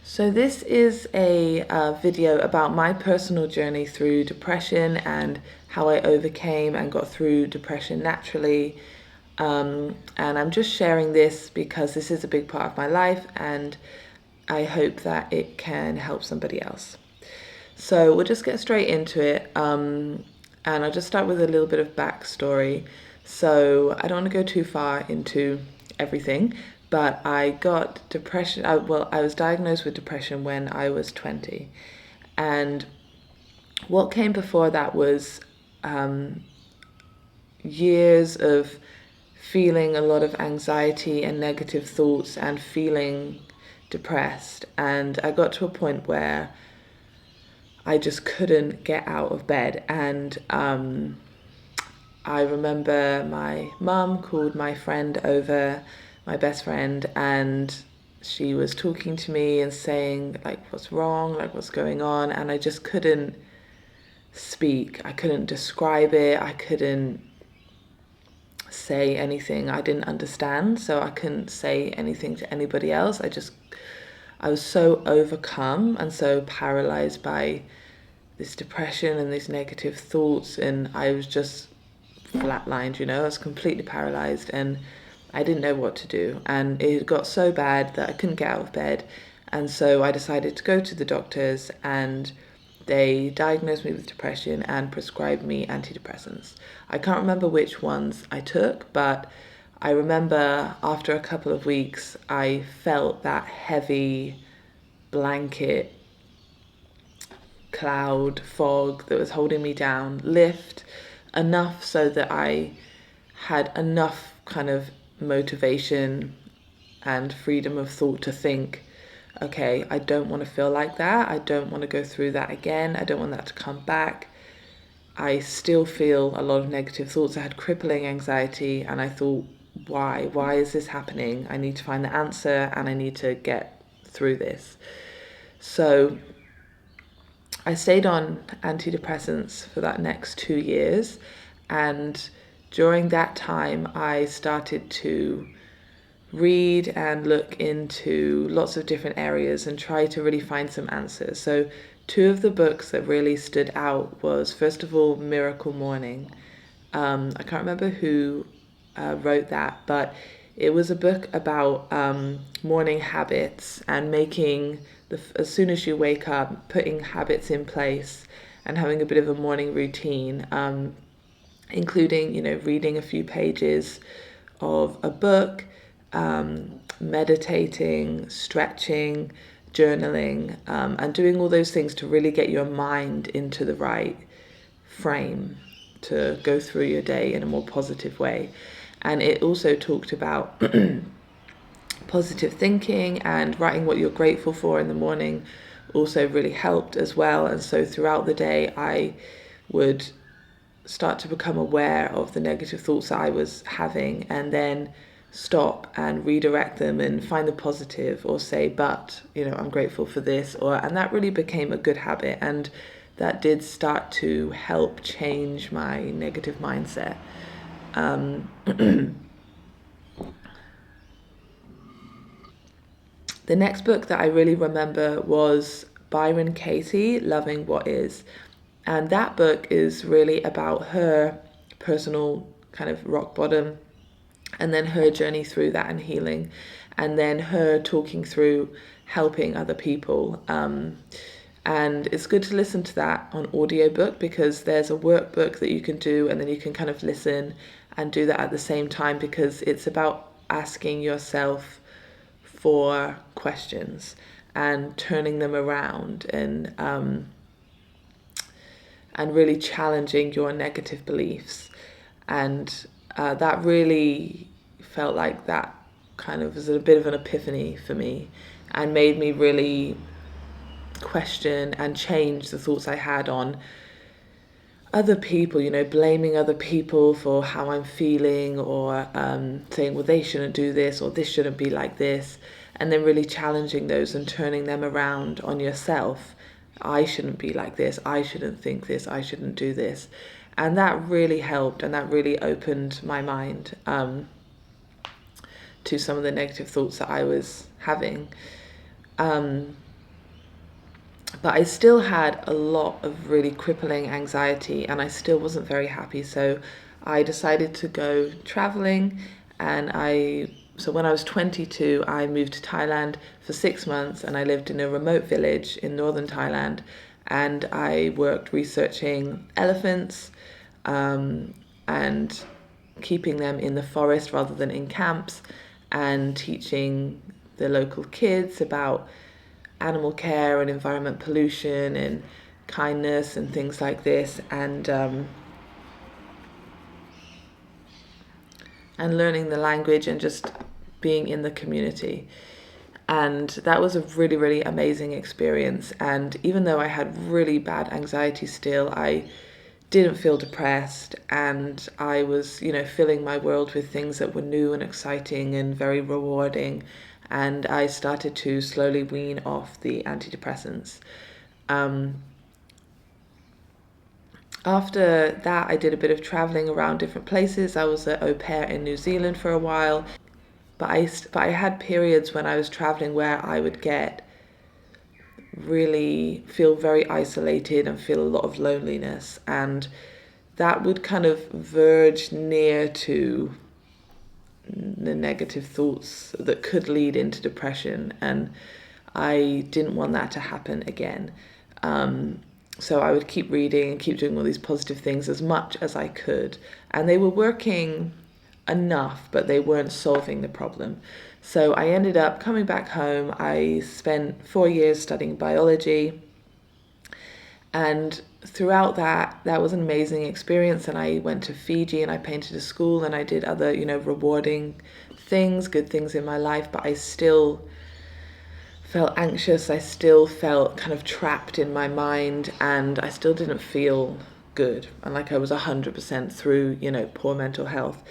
So this is a video about my personal journey through depression and how I overcame and got through depression naturally. And I'm just sharing this because this is a big part of my life and I hope that it can help somebody else. So we'll just get straight into it. And I'll just start with a little bit of backstory. So I don't want to go too far into everything, but I got depression. I was diagnosed with depression when I was 20. And what came before that was years of feeling a lot of anxiety and negative thoughts and feeling depressed. And I got to a point where I just couldn't get out of bed. And I remember my mum called my friend over, my best friend, and she was talking to me and saying, like, what's wrong, like, what's going on? And I just couldn't speak. I couldn't describe it. I couldn't say anything. I didn't understand, so I couldn't say anything to anybody else. I was so overcome and so paralyzed by this depression and these negative thoughts, and I was just flatlined, I was completely paralyzed and I didn't know what to do. And it got so bad that I couldn't get out of bed. And so I decided to go to the doctors, and they diagnosed me with depression and prescribed me antidepressants. I can't remember which ones I took, but I remember after a couple of weeks, I felt that heavy blanket, cloud, fog that was holding me down lift enough so that I had enough kind of motivation and freedom of thought to think, okay, I don't want to feel like that. I don't want to go through that again. I don't want that to come back. I still feel a lot of negative thoughts. I had crippling anxiety, and I thought, why? Why is this happening? I need to find the answer and I need to get through this. So I stayed on antidepressants for that next 2 years, and during that time I started to read and look into lots of different areas and try to really find some answers. So two of the books that really stood out was, first of all, Miracle Morning. I can't remember who wrote that, but it was a book about morning habits and making as soon as you wake up, putting habits in place and having a bit of a morning routine, including, reading a few pages of a book, meditating, stretching, journaling, and doing all those things to really get your mind into the right frame to go through your day in a more positive way. And it also talked about positive thinking, and writing what you're grateful for in the morning also really helped as well. And so throughout the day, I would start to become aware of the negative thoughts that I was having, and then stop and redirect them and find the positive, or say, but, I'm grateful for this, and that really became a good habit. And that did start to help change my negative mindset. The next book that I really remember was Byron Katie, Loving What Is. And that book is really about her personal kind of rock bottom, and then her journey through that and healing, and then her talking through helping other people. And it's good to listen to that on audiobook, because there's a workbook that you can do, and then you can kind of listen and do that at the same time, because it's about asking yourself for questions and turning them around, and really challenging your negative beliefs. And that really felt like that kind of was a bit of an epiphany for me, and made me really question and change the thoughts I had on other people, blaming other people for how I'm feeling, or saying, well, they shouldn't do this, or this shouldn't be like this, and then really challenging those and turning them around on yourself. I shouldn't be like this, I shouldn't think this, I shouldn't do this. And that really helped, and that really opened my mind to some of the negative thoughts that I was having. But I still had a lot of really crippling anxiety and I still wasn't very happy. So I decided to go traveling, and so when I was 22, I moved to Thailand for 6 months, and I lived in a remote village in northern Thailand, and I worked researching elephants, and keeping them in the forest rather than in camps, and teaching the local kids about animal care and environment pollution and kindness and things like this, and learning the language and just being in the community. And that was a really, really amazing experience. And even though I had really bad anxiety still, I didn't feel depressed, and I was, filling my world with things that were new and exciting and very rewarding. And I started to slowly wean off the antidepressants. After that, I did a bit of traveling around different places. I was an au pair in New Zealand for a while, but I had periods when I was traveling where I would really feel very isolated and feel a lot of loneliness, and that would kind of verge near to the negative thoughts that could lead into depression, and I didn't want that to happen again. So I would keep reading and keep doing all these positive things as much as I could, and they were working enough, but they weren't solving the problem. So I ended up coming back home. I spent 4 years studying biology, and throughout that was an amazing experience. And I went to Fiji and I painted a school and I did other, rewarding things, good things in my life, but I still felt anxious. I still felt kind of trapped in my mind, and I still didn't feel good and like I was 100% through, poor mental health.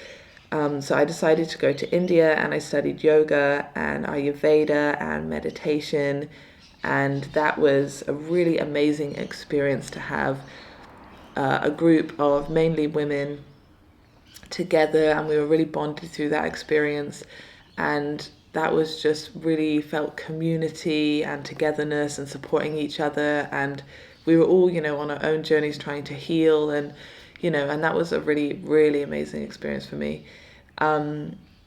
So I decided to go to India, and I studied yoga and Ayurveda and meditation, and that was a really amazing experience to have a group of mainly women together, and we were really bonded through that experience. And that was just really felt community and togetherness and supporting each other, and we were all, on our own journeys trying to heal, and that was a really, really amazing experience for me.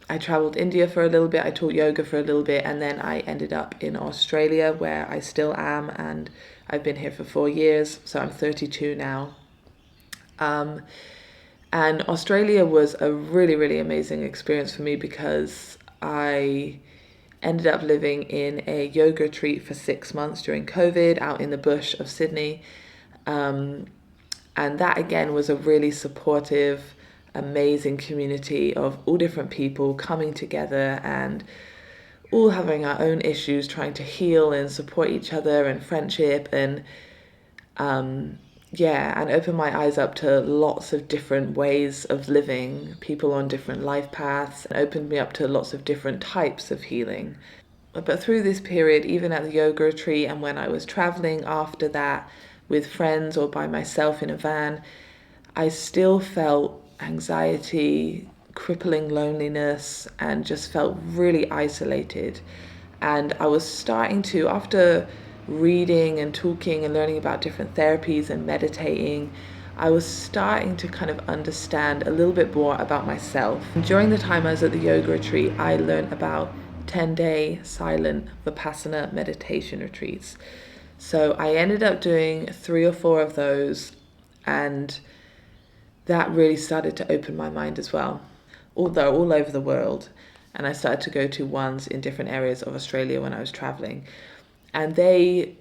I traveled India for a little bit, I taught yoga for a little bit, and then I ended up in Australia, where I still am, and I've been here for 4 years, so I'm 32 now. And Australia was a really, really amazing experience for me because I ended up living in a yoga retreat for 6 months during COVID out in the bush of Sydney. And that again was a really supportive, amazing community of all different people coming together and all having our own issues, trying to heal and support each other, and friendship, and and open my eyes up to lots of different ways of living, people on different life paths, and opened me up to lots of different types of healing. But through this period, even at the yoga retreat and when I was traveling after that with friends or by myself in a van, I still felt anxiety, crippling loneliness, and just felt really isolated. And I was starting to, after reading and talking and learning about different therapies and meditating, I was starting to kind of understand a little bit more about myself. And during the time I was at the yoga retreat, I learned about 10-day silent Vipassana meditation retreats. So I ended up doing 3 or 4 of those, and that really started to open my mind as well. Although all over the world, and I started to go to ones in different areas of Australia when I was traveling. And they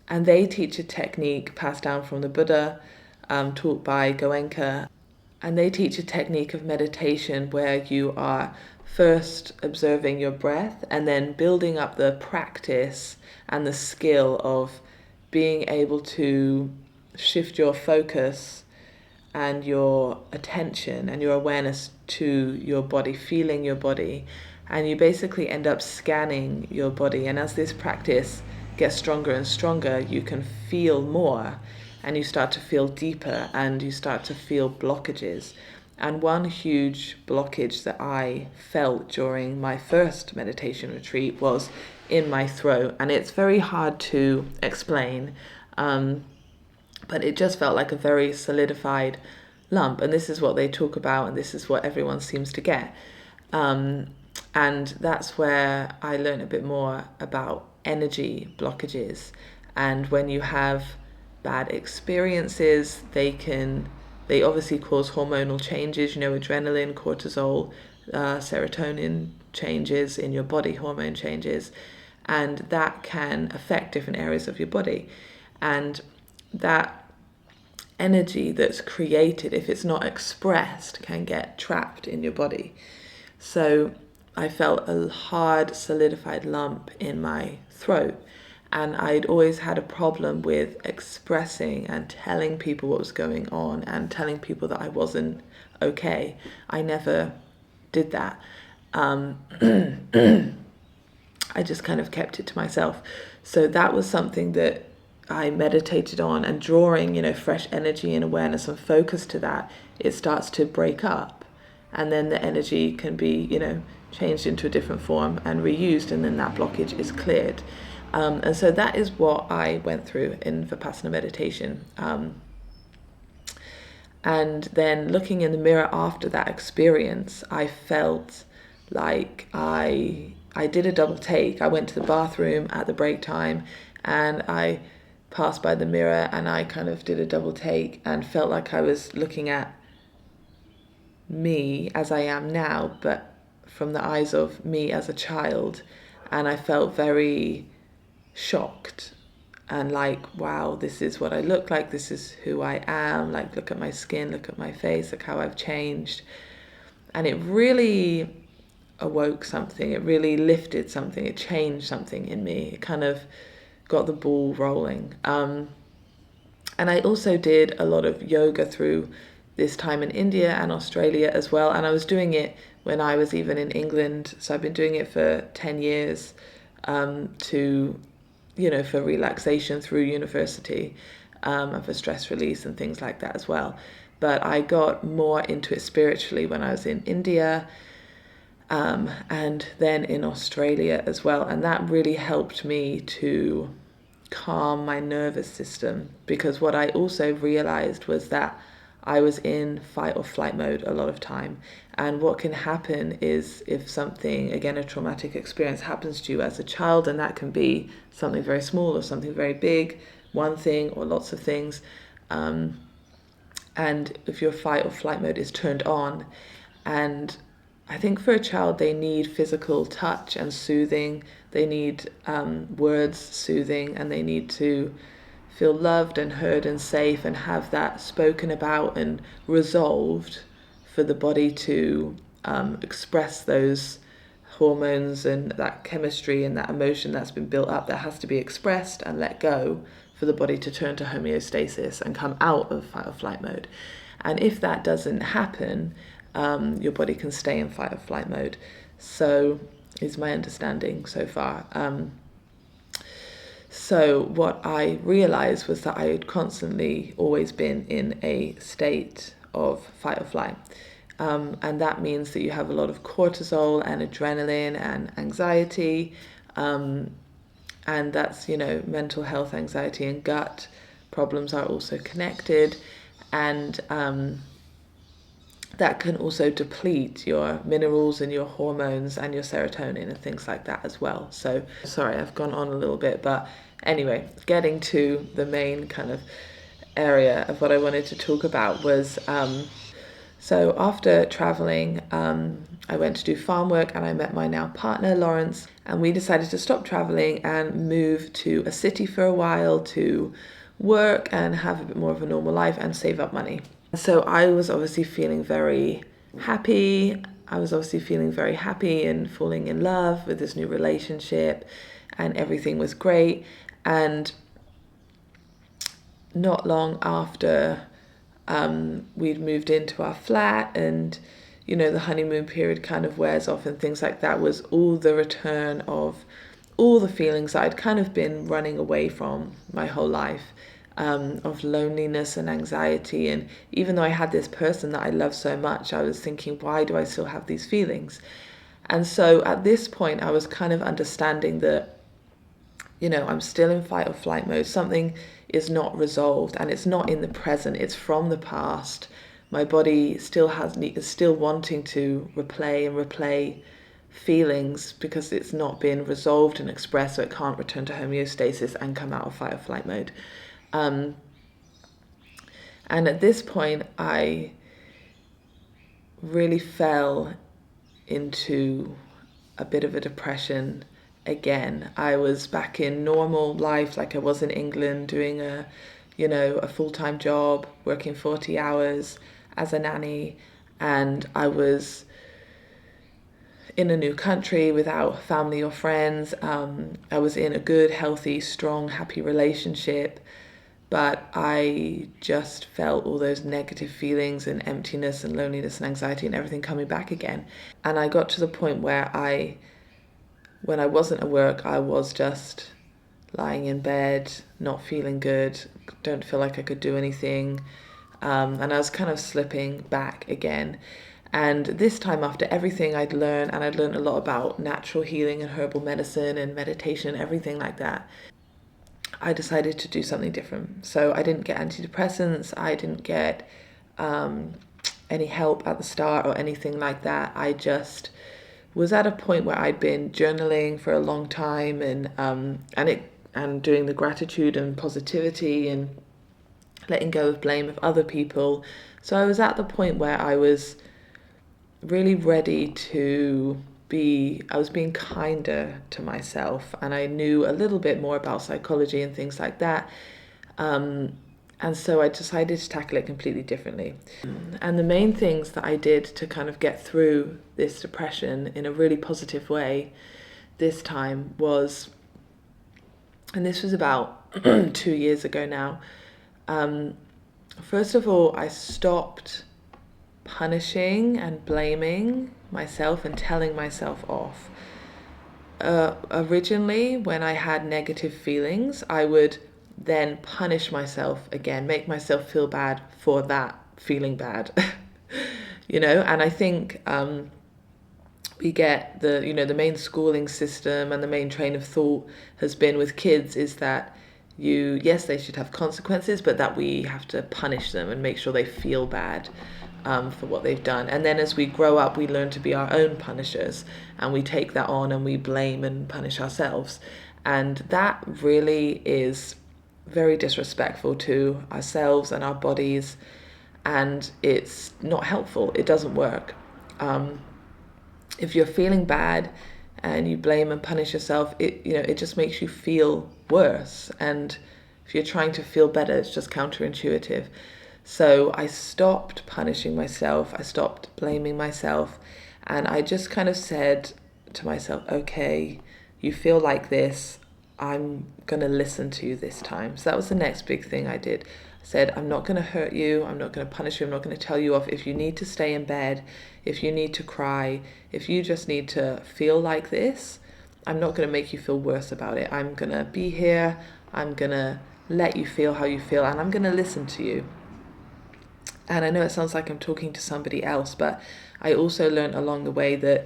teach a technique passed down from the Buddha, taught by Goenka. And they teach a technique of meditation where you are first observing your breath and then building up the practice and the skill of being able to shift your focus and your attention and your awareness to your body, feeling your body. And you basically end up scanning your body. And as this practice gets stronger and stronger, you can feel more, and you start to feel deeper, and you start to feel blockages. And one huge blockage that I felt during my first meditation retreat was in my throat, and it's very hard to explain, but it just felt like a very solidified lump, and this is what they talk about, and this is what everyone seems to get. And that's where I learned a bit more about energy blockages. And when you have bad experiences, they obviously cause hormonal changes, adrenaline, cortisol, serotonin changes in your body, hormone changes, and that can affect different areas of your body. And that energy that's created, if it's not expressed, can get trapped in your body. So I felt a hard, solidified lump in my throat, and I'd always had a problem with expressing and telling people what was going on and telling people that I wasn't okay. I never did that. I just kind of kept it to myself. So that was something that I meditated on, and drawing, fresh energy and awareness and focus to that, it starts to break up, and then the energy can be, changed into a different form and reused, and then that blockage is cleared. And so that is what I went through in Vipassana meditation. And then looking in the mirror after that experience, I felt like I did a double take. I went to the bathroom at the break time, and I passed by the mirror, and I kind of did a double take and felt like I was looking at me as I am now, but from the eyes of me as a child. And I felt very shocked and like, wow, this is what I look like, this is who I am, like, look at my skin, look at my face, look how I've changed. And it really awoke something, it really lifted something, it changed something in me, it kind of got the ball rolling. And I also did a lot of yoga through this time in India and Australia as well, and I was doing it when I was even in England, so I've been doing it for 10 years for relaxation through university, and for stress release and things like that as well. But I got more into it spiritually when I was in India, and then in Australia as well, and that really helped me to calm my nervous system, because what I also realized was that I was in fight or flight mode a lot of time. And what can happen is, if something, again, a traumatic experience happens to you as a child, and that can be something very small or something very big, one thing or lots of things, and if your fight or flight mode is turned on, and I think for a child, they need physical touch and soothing, they need words soothing, and they need to feel loved and heard and safe and have that spoken about and resolved for the body to express those hormones and that chemistry and that emotion that's been built up, that has to be expressed and let go for the body to turn to homeostasis and come out of fight or flight mode. And if that doesn't happen, your body can stay in fight or flight mode. So is my understanding so far. So what I realized was that I had constantly always been in a state of fight or flight. And that means that you have a lot of cortisol and adrenaline and anxiety. And that's, mental health, anxiety, and gut problems are also connected. And that can also deplete your minerals and your hormones and your serotonin and things like that as well. So, sorry, I've gone on a little bit, but anyway, getting to the main kind of area of what I wanted to talk about was, so after traveling, I went to do farm work, and I met my now partner, Lawrence, and we decided to stop traveling and move to a city for a while to work and have a bit more of a normal life and save up money. So I was obviously feeling very happy. I was obviously feeling very happy and falling in love with this new relationship, and everything was great. And not long after we'd moved into our flat, and the honeymoon period kind of wears off and things like that, was all the return of all the feelings I'd kind of been running away from my whole life. Of loneliness and anxiety, and even though I had this person that I love so much, I was thinking, why do I still have these feelings? And so at this point I was kind of understanding that I'm still in fight or flight mode. Something is not resolved, and it's not in the present, it's from the past. My body is still wanting to replay feelings because it's not been resolved and expressed, so it can't return to homeostasis and come out of fight or flight mode. And at this point, I really fell into a bit of a depression again. I was back in normal life, like I was in England, doing a full-time job, working 40 hours as a nanny, and I was in a new country without family or friends. I was in a good, healthy, strong, happy relationship, but I just felt all those negative feelings and emptiness and loneliness and anxiety and everything coming back again. And I got to the point where when I wasn't at work, I was just lying in bed, not feeling good, don't feel like I could do anything. And I was kind of slipping back again. And this time, after everything I'd learned, and I'd learned a lot about natural healing and herbal medicine and meditation, everything like that, I decided to do something different. So I didn't get antidepressants, I didn't get any help at the start or anything like that. I just was at a point where I'd been journaling for a long time and doing the gratitude and positivity and letting go of blame of other people. So I was at the point where I was really ready I was being kinder to myself, and I knew a little bit more about psychology and things like that. And so I decided to tackle it completely differently. And the main things that I did to kind of get through this depression in a really positive way this time was, and this was about 2 years ago now, first of all, I stopped punishing and blaming myself and telling myself off. Originally, when I had negative feelings, I would then punish myself again, make myself feel bad for that feeling bad, and I think we get the main schooling system and the main train of thought has been with kids is that yes, they should have consequences, but that we have to punish them and make sure they feel bad for what they've done. And then as we grow up, we learn to be our own punishers, and we take that on and we blame and punish ourselves. And that really is very disrespectful to ourselves and our bodies, and it's not helpful. It doesn't work. If you're feeling bad and you blame and punish yourself, it just makes you feel worse. And if you're trying to feel better, it's just counterintuitive. So I stopped punishing myself, I stopped blaming myself, and I just kind of said to myself, okay, you feel like this, I'm going to listen to you this time. So that was the next big thing I did. I said, I'm not going to hurt you, I'm not going to punish you, I'm not going to tell you off. If you need to stay in bed, if you need to cry, if you just need to feel like this, I'm not going to make you feel worse about it. I'm going to be here, I'm going to let you feel how you feel, and I'm going to listen to you. And I know it sounds like I'm talking to somebody else, but I also learned along the way that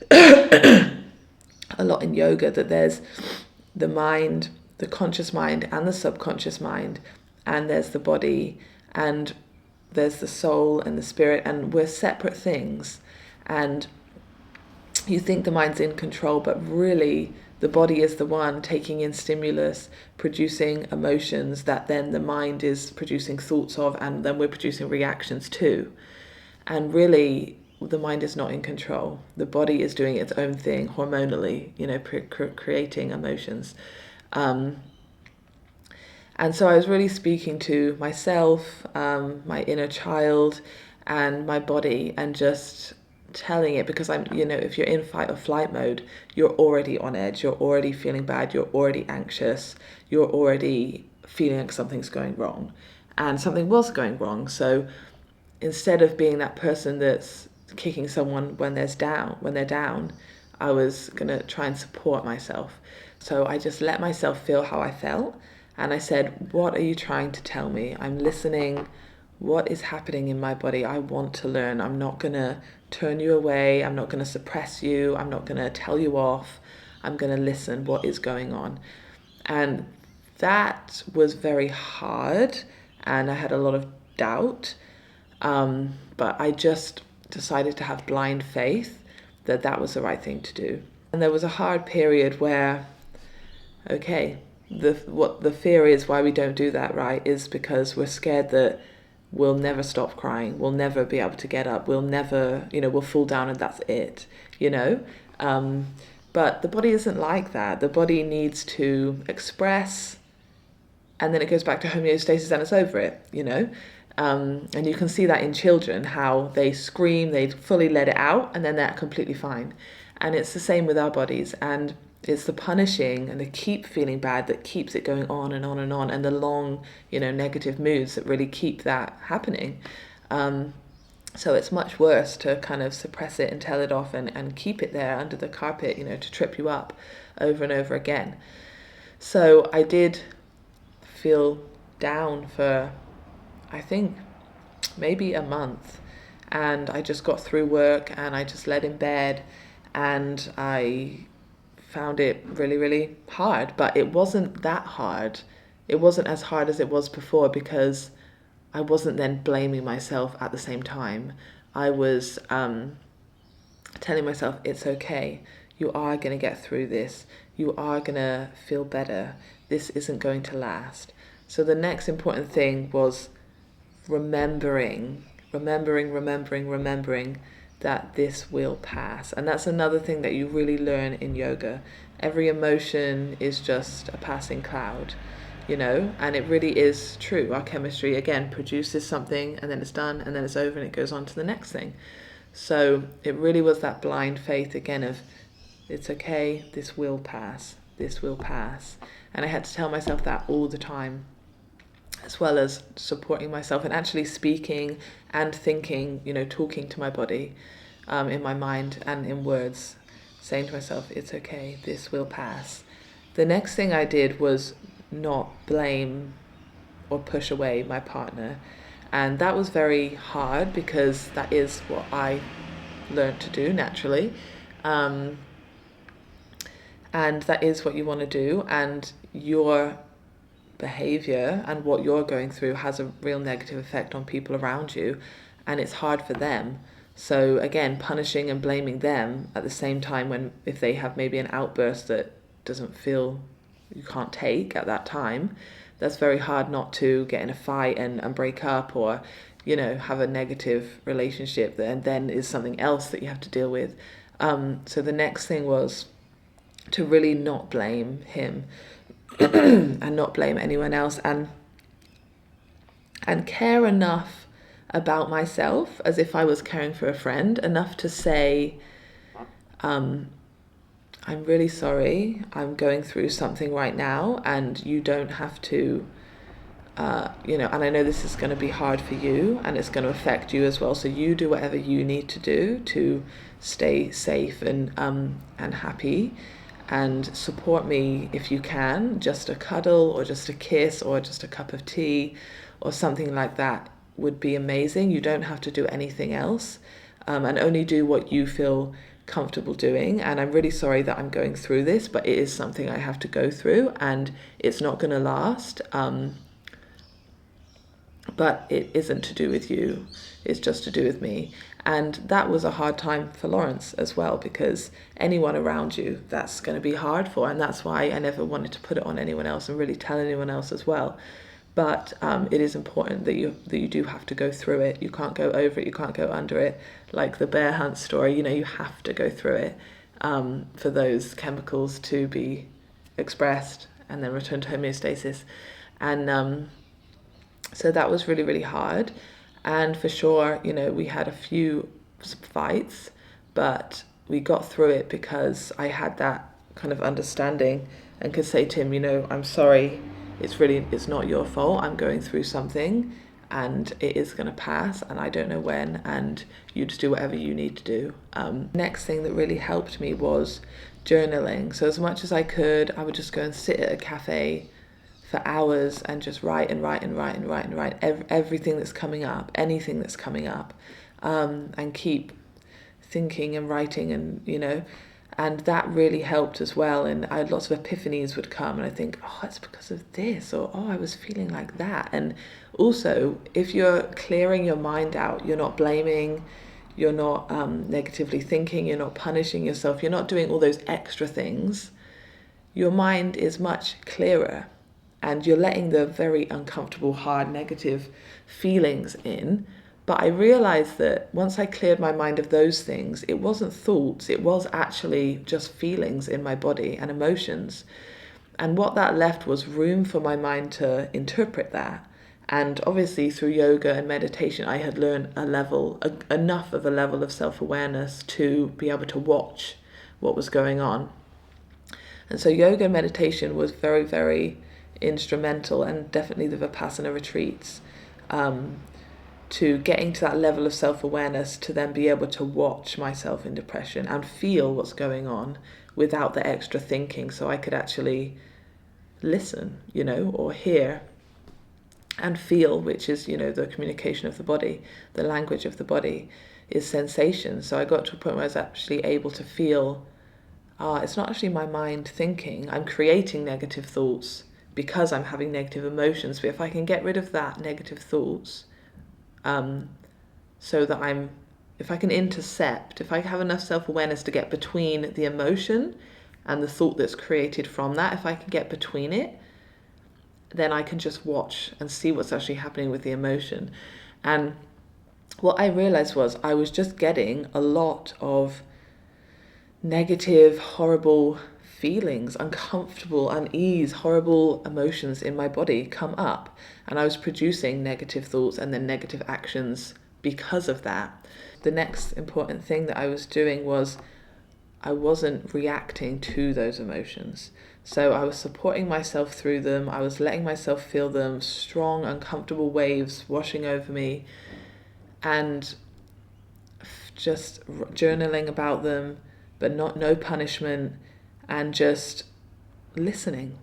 a lot in yoga, that there's the mind, the conscious mind and the subconscious mind, and there's the body, and there's the soul and the spirit, and we're separate things. And you think the mind's in control, but really the body is the one taking in stimulus, producing emotions that then the mind is producing thoughts of, and then we're producing reactions to. And really, the mind is not in control. The body is doing its own thing hormonally, creating emotions. And so I was really speaking to myself, my inner child, and my body, and just telling it, because if you're in fight or flight mode, you're already on edge, you're already feeling bad, you're already anxious, you're already feeling like something's going wrong, and something was going wrong. So instead of being that person that's kicking someone when they're down, I was gonna try and support myself. So I just let myself feel how I felt, and I said, what are you trying to tell me? I'm listening. What is happening in my body? I want to learn. I'm not going to turn you away. I'm not going to suppress you. I'm not going to tell you off. I'm going to listen. What is going on? And that was very hard, and I had a lot of doubt. But I just decided to have blind faith that that was the right thing to do. And there was a hard period where, okay, what the fear is why we don't do that, right, is because we're scared that we'll never stop crying, we'll never be able to get up, we'll never, we'll fall down and that's it, But the body isn't like that. The body needs to express, and then it goes back to homeostasis and it's over it. And you can see that in children, how they scream, they fully let it out, and then they're completely fine. And it's the same with our bodies. And it's the punishing and the keep feeling bad that keeps it going on and on and on, and the long, negative moods that really keep that happening. So it's much worse to kind of suppress it and tell it off and keep it there under the carpet, to trip you up over and over again. So I did feel down for, I think, maybe a month. And I just got through work and I just laid in bed, and I found it really, really hard. But it wasn't that hard. It wasn't as hard as it was before, because I wasn't then blaming myself at the same time. I was telling myself, it's okay. You are going to get through this. You are going to feel better. This isn't going to last. So the next important thing was remembering that this will pass. And that's another thing that you really learn in yoga. Every emotion is just a passing cloud. And it really is true. Our chemistry, again, produces something, and then it's done, and then it's over, and it goes on to the next thing. So it really was that blind faith again of, it's okay, this will pass, this will pass. And I had to tell myself that all the time, as well as supporting myself and actually speaking and thinking, talking to my body in my mind and in words, saying to myself, it's okay, this will pass. The next thing I did was not blame or push away my partner, and that was very hard because that is what I learned to do naturally, and that is what you want to do, and your behavior and what you're going through has a real negative effect on people around you, and it's hard for them. So again, punishing and blaming them at the same time, if they have maybe an outburst that doesn't feel you can't take at that time, that's very hard not to get in a fight and break up, or have a negative relationship that then is something else that you have to deal with. So the next thing was to really not blame him and not blame anyone else, and care enough about myself as if I was caring for a friend, enough to say, I'm really sorry, I'm going through something right now, and you don't have to, and I know this is going to be hard for you, and it's going to affect you as well, so you do whatever you need to do to stay safe and happy, and support me if you can. Just a cuddle, or just a kiss, or just a cup of tea, or something like that would be amazing. You don't have to do anything else, and only do what you feel comfortable doing. And I'm really sorry that I'm going through this, but it is something I have to go through, and it's not going to last, but it isn't to do with you, it's just to do with me. And that was a hard time for Lawrence as well, because anyone around you, that's going to be hard for, and that's why I never wanted to put it on anyone else and really tell anyone else as well. But it is important that you do have to go through it. You can't go over it, you can't go under it. Like the bear hunt story, you have to go through it for those chemicals to be expressed and then return to homeostasis. And so that was really, really hard. And for sure, we had a few fights, but we got through it because I had that kind of understanding and could say to him, I'm sorry, it's not your fault. I'm going through something, and it is going to pass, and I don't know when, and you just do whatever you need to do. Next thing that really helped me was journaling. So as much as I could, I would just go and sit at a cafe for hours and just write everything that's coming up, anything that's coming up, and keep thinking and writing, and And that really helped as well. And I had lots of epiphanies would come, and I think, oh, it's because of this, or oh, I was feeling like that. And also, if you're clearing your mind out, you're not blaming, you're not negatively thinking, you're not punishing yourself, you're not doing all those extra things, your mind is much clearer, and you're letting the very uncomfortable, hard, negative feelings in. But I realized that once I cleared my mind of those things, it wasn't thoughts, it was actually just feelings in my body and emotions. And what that left was room for my mind to interpret that. And obviously through yoga and meditation, I had learned enough of a level of self-awareness to be able to watch what was going on. And so yoga and meditation was very, very instrumental, and definitely the Vipassana retreats, to getting to that level of self-awareness to then be able to watch myself in depression and feel what's going on without the extra thinking, so I could actually listen, or hear and feel, which is, the communication of the body, the language of the body is sensation. So I got to a point where I was actually able to feel, it's not actually my mind thinking, I'm creating negative thoughts because I'm having negative emotions. But if I can get rid of that negative thoughts, so that if I can intercept, if I have enough self-awareness to get between the emotion and the thought that's created from that, if I can get between it, then I can just watch and see what's actually happening with the emotion. And what I realized was I was just getting a lot of negative, horrible feelings, uncomfortable, unease, horrible emotions in my body come up. And I was producing negative thoughts and then negative actions because of that. The next important thing that I was doing was I wasn't reacting to those emotions. So I was supporting myself through them. I was letting myself feel them, strong, uncomfortable waves washing over me, and just journaling about them, but no punishment, and just listening,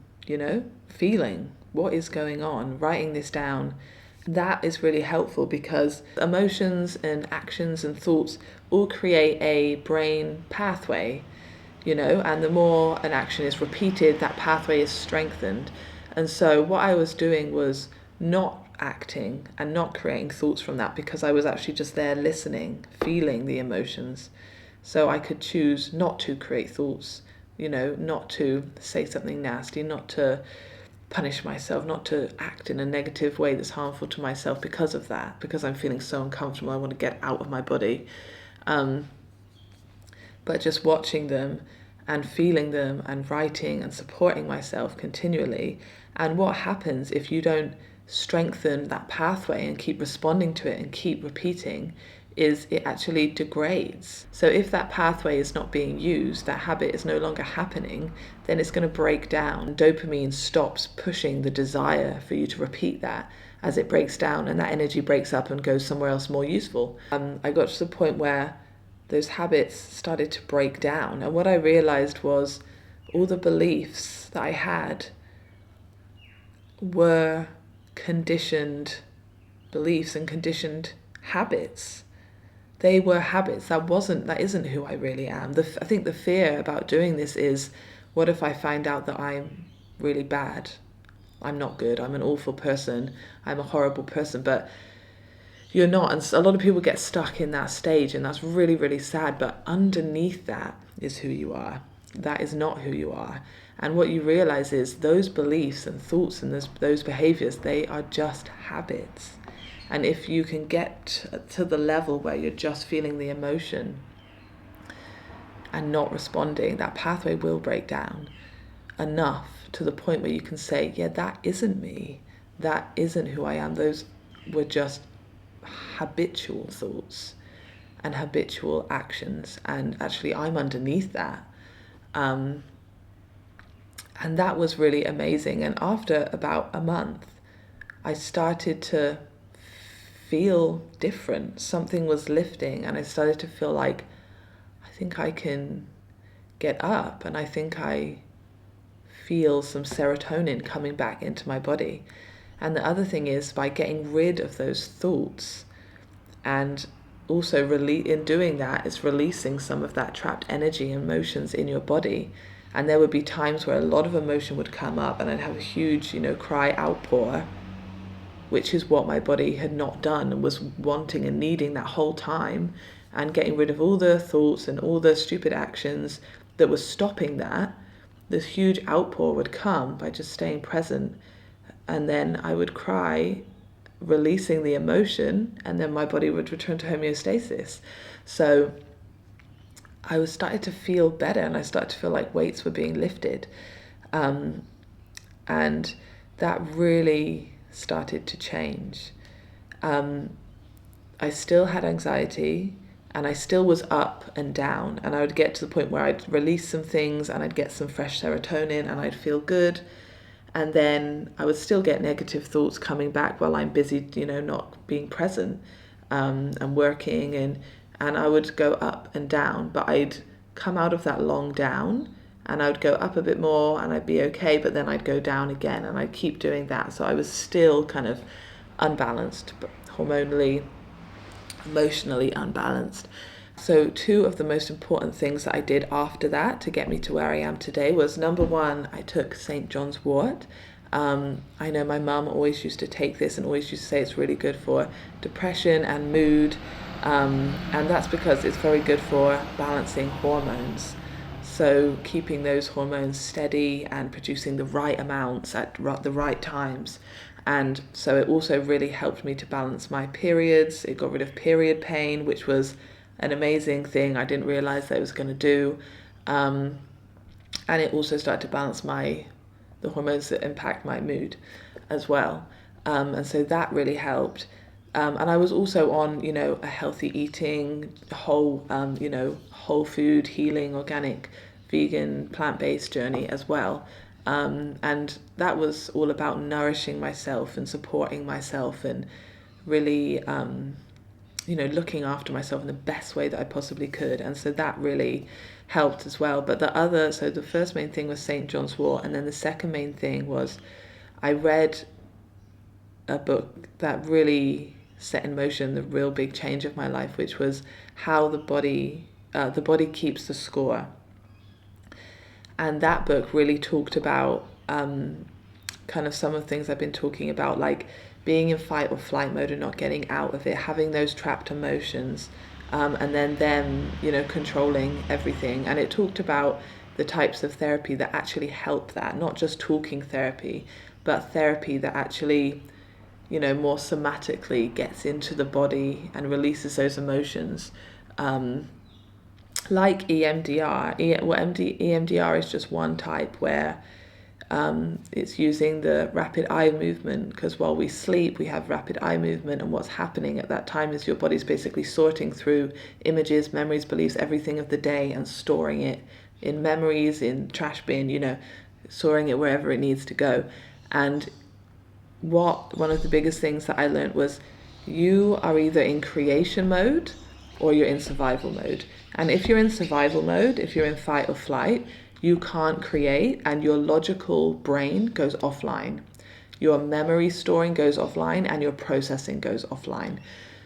feeling what is going on, writing this down. That is really helpful because emotions and actions and thoughts all create a brain pathway, and the more an action is repeated, that pathway is strengthened. And so what I was doing was not acting and not creating thoughts from that, because I was actually just there listening, feeling the emotions. So I could choose not to create thoughts, not to say something nasty, not to punish myself, not to act in a negative way that's harmful to myself because of that, because I'm feeling so uncomfortable, I want to get out of my body. But just watching them and feeling them and writing and supporting myself continually. And what happens if you don't strengthen that pathway and keep responding to it and keep repeating is it actually degrades. So if that pathway is not being used, that habit is no longer happening, then it's going to break down. Dopamine stops pushing the desire for you to repeat that as it breaks down, and that energy breaks up and goes somewhere else more useful. I got to the point where those habits started to break down, and what I realized was all the beliefs that I had were conditioned beliefs and conditioned habits. They were habits. That isn't who I really am. I think the fear about doing this is, what if I find out that I'm really bad? I'm not good. I'm an awful person. I'm a horrible person. But you're not. And a lot of people get stuck in that stage, and that's really, really sad. But underneath that is who you are. That is not who you are. And what you realize is those beliefs and thoughts and those behaviors, they are just habits. And if you can get to the level where you're just feeling the emotion and not responding, that pathway will break down enough to the point where you can say, yeah, that isn't me. That isn't who I am. Those were just habitual thoughts and habitual actions. And actually, I'm underneath that. And that was really amazing. And after about a month, I started to feel different. Something was lifting, and I started to feel like, I think I can get up, and I think I feel some serotonin coming back into my body. And the other thing is, by getting rid of those thoughts and also in doing that, it's releasing some of that trapped energy and emotions in your body. And there would be times where a lot of emotion would come up and I'd have a huge, cry outpour, which is what my body had not done and was wanting and needing that whole time, and getting rid of all the thoughts and all the stupid actions that was stopping that. This huge outpour would come by just staying present, and then I would cry, releasing the emotion, and then my body would return to homeostasis. So I was starting to feel better, and I started to feel like weights were being lifted, and that really started to change. I still had anxiety, and I still was up and down, and I would get to the point where I'd release some things and I'd get some fresh serotonin and I'd feel good. And then I would still get negative thoughts coming back while I'm busy, not being present, and working, and I would go up and down, but I'd come out of that long down and I would go up a bit more and I'd be okay, but then I'd go down again, and I'd keep doing that. So I was still kind of unbalanced, but hormonally, emotionally unbalanced. So 2 of the most important things that I did after that to get me to where I am today was, number 1, I took St. John's wort. I know my mum always used to take this and always used to say it's really good for depression and mood, and that's because it's very good for balancing hormones. So keeping those hormones steady and producing the right amounts at the right times. And so it also really helped me to balance my periods. It got rid of period pain, which was an amazing thing I didn't realize that it was going to do. And it also started to balance the hormones that impact my mood as well. And so that really helped. And I was also on, a healthy eating, whole food, healing, organic, vegan, plant-based journey as well. And that was all about nourishing myself and supporting myself and really, looking after myself in the best way that I possibly could. And so that really helped as well. But so the first main thing was St. John's wort. And then the second main thing was I read a book that really set in motion the real big change of my life, which was how the body keeps the score. And that book really talked about kind of some of the things I've been talking about, like being in fight or flight mode and not getting out of it, having those trapped emotions, and then them, controlling everything. And it talked about the types of therapy that actually help that, not just talking therapy, but therapy that actually, more somatically gets into the body and releases those emotions. Like EMDR. EMDR is just one type where it's using the rapid eye movement, because while we sleep we have rapid eye movement, and what's happening at that time is your body's basically sorting through images, memories, beliefs, everything of the day, and storing it in memories, in trash bin, storing it wherever it needs to go. And one of the biggest things that I learned was you are either in creation mode or you're in survival mode. And if you're in survival mode, if you're in fight or flight, you can't create, and your logical brain goes offline. Your memory storing goes offline and your processing goes offline.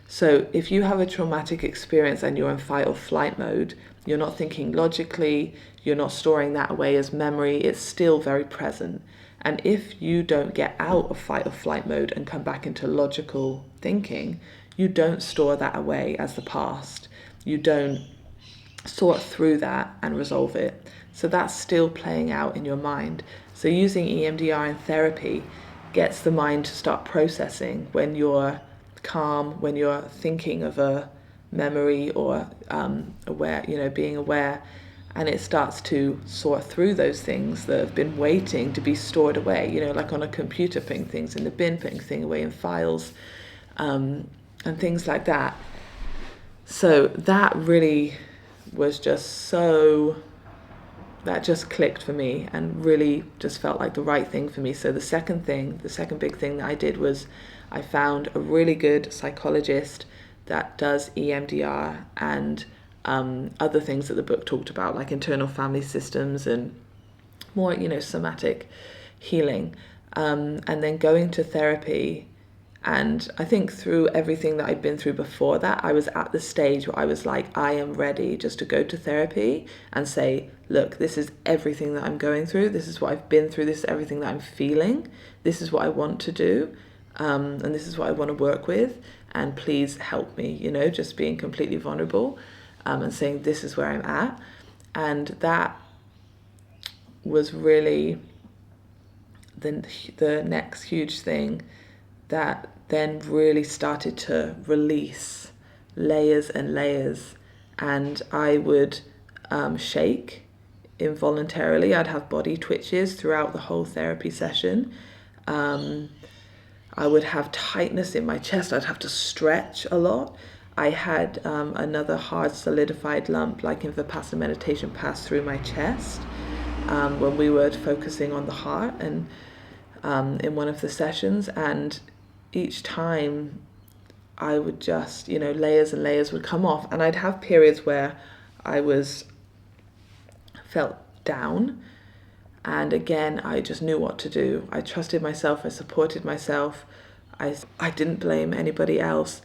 So if you have a traumatic experience and you're in fight or flight mode, you're not thinking logically, you're not storing that away as memory, it's still very present. And if you don't get out of fight or flight mode and come back into logical thinking, you don't store that away as the past. You don't sort through that and resolve it. So that's still playing out in your mind. So using EMDR in therapy gets the mind to start processing when you're calm, when you're thinking of a memory or being aware, and it starts to sort through those things that have been waiting to be stored away, like on a computer, putting things in the bin, putting things away in files, and things like that. So that really was that just clicked for me and really just felt like the right thing for me. So the second big thing that I did was I found a really good psychologist that does EMDR and other things that the book talked about, like internal family systems and more, somatic healing. And then going to therapy And I think through everything that I'd been through before that, I was at the stage where I was like, I am ready just to go to therapy and say, look, this is everything that I'm going through. This is what I've been through. This is everything that I'm feeling. This is what I want to do. And this is what I want to work with. And please help me, just being completely vulnerable, and saying, this is where I'm at. And that was really the next huge thing that then really started to release layers and layers. And I would shake involuntarily. I'd have body twitches throughout the whole therapy session. I would have tightness in my chest. I'd have to stretch a lot. I had another hard solidified lump, like in Vipassana meditation, pass through my chest when we were focusing on the heart and in one of the sessions. And each time I would just, layers and layers would come off. And I'd have periods where I felt down. And again, I just knew what to do. I trusted myself. I supported myself. I didn't blame anybody else.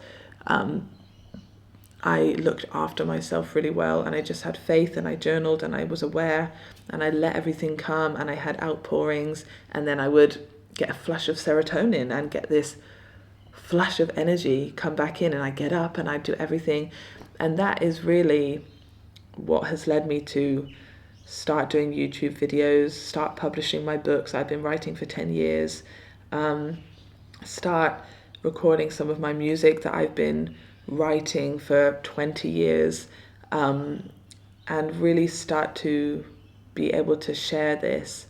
I looked after myself really well, and I just had faith, and I journaled, and I was aware, and I let everything come, and I had outpourings, and then I would get a flush of serotonin and get this flush of energy come back in, and I get up and I do everything. And that is really what has led me to start doing YouTube videos, start publishing my books. I've been writing for 10 years, start recording some of my music that I've been writing for 20 years, and really start to be able to share this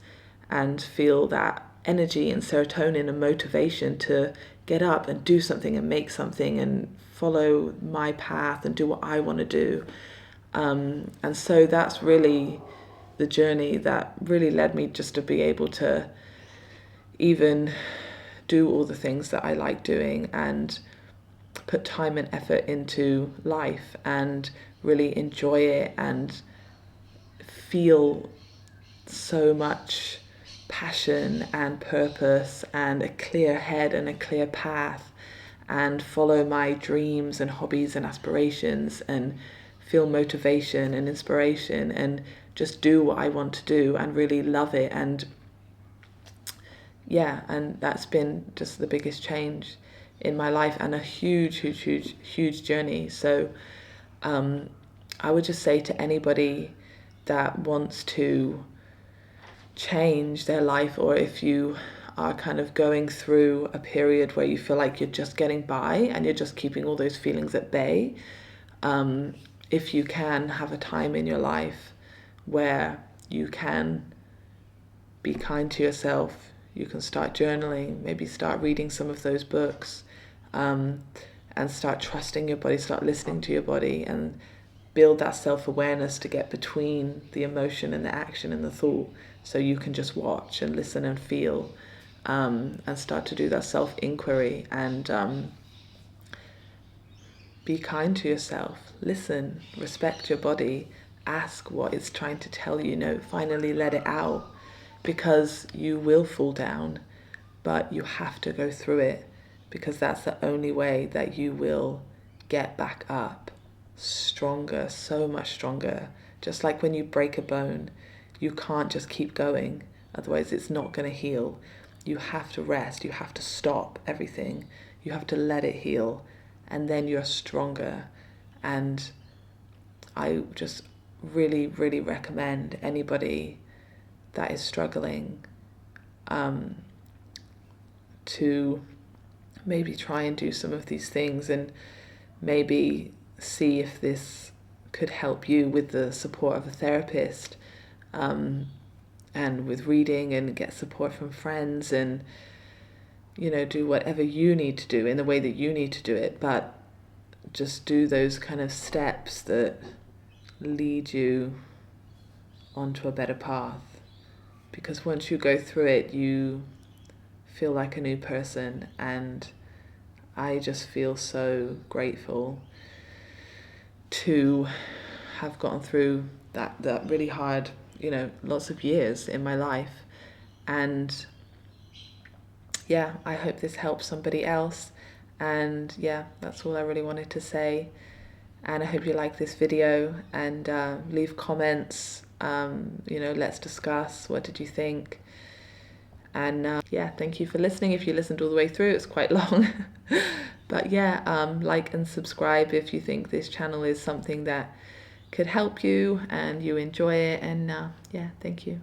and feel that energy and serotonin and motivation to get up and do something and make something and follow my path and do what I want to do. And so that's really the journey that really led me just to be able to even do all the things that I like doing and put time and effort into life and really enjoy it and feel so much passion and purpose and a clear head and a clear path, and follow my dreams and hobbies and aspirations and feel motivation and inspiration and just do what I want to do and really love it. And and that's been just the biggest change in my life and a huge journey. So I would just say to anybody that wants to change their life, or if you are kind of going through a period where you feel like you're just getting by and you're just keeping all those feelings at bay, if you can have a time in your life where you can be kind to yourself, you can start journaling, maybe start reading some of those books, and start trusting your body, start listening to your body, and build that self-awareness to get between the emotion and the action and the thought, so you can just watch and listen and feel, and start to do that self-inquiry and be kind to yourself. Listen, respect your body, ask what it's trying to tell you, finally let it out, because you will fall down, but you have to go through it, because that's the only way that you will get back up stronger, so much stronger. Just like when you break a bone, you can't just keep going, otherwise it's not going to heal. You have to rest, you have to stop everything, you have to let it heal, and then you're stronger. And I just really recommend anybody that is struggling to maybe try and do some of these things, and maybe see if this could help you with the support of a therapist, and with reading, and get support from friends, and do whatever you need to do in the way that you need to do it, but just do those kind of steps that lead you onto a better path. Because once you go through it, you feel like a new person, and I just feel so grateful to have gotten through that really hard, lots of years in my life. And I hope this helps somebody else. And yeah, that's all I really wanted to say. And I hope you like this video, and leave comments. Let's discuss. What did you think? And yeah, thank you for listening. If you listened all the way through, it's quite long. But yeah, like and subscribe if you think this channel is something that could help you and you enjoy it. And yeah, thank you.